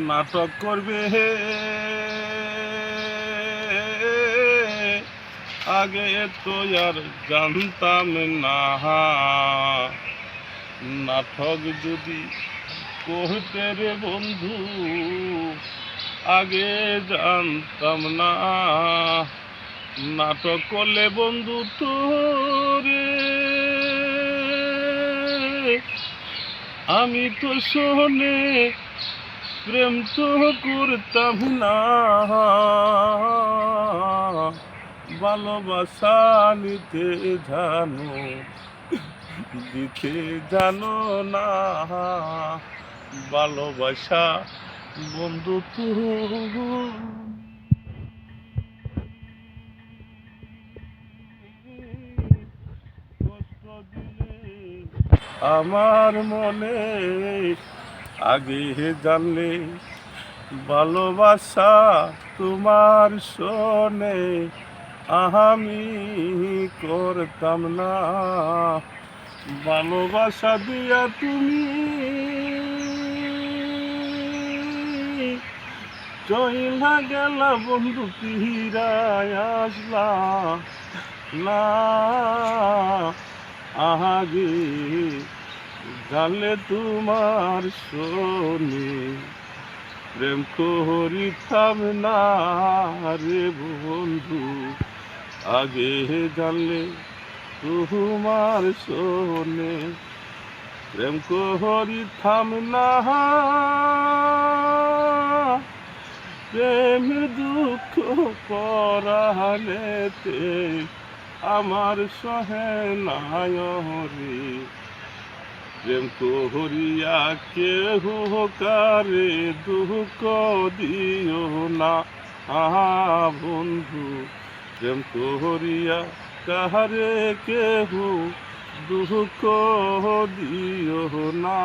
নাটক করবে আগে তো আর জানতাম না, নাটক যদি করতে রে বন্ধু আগে জানতাম না, নাটক করলে বন্ধু তোরে আমি তো শোনে প্রেম তো করতাম না, ভালোবাসা নিতে জানো দিতে জানো না, ভালোবাসা বন্ধু তুমি কষ্ট দিলে আমার মনে আগে জানলে ভালোবাসা তোমার শোনে আমি করতাম না, ভালোবাসা দিয়া তুমি চইলা গেলা বন্ধু ফিরায় আসলা না, আগে জানলে তোমার শোনে প্রেম করিতাম না রে বন্ধু, আগে জানলে তোমার শোনে প্রেম করিতাম না, প্রেমের দুঃখ পরালেতে আমার সহে নাই রে, প্রেম করিয়া কেহ কারে দুঃখ দিও না বন্ধু, প্রেম করিয়া কাহারে কেহ দুঃখ দিও না।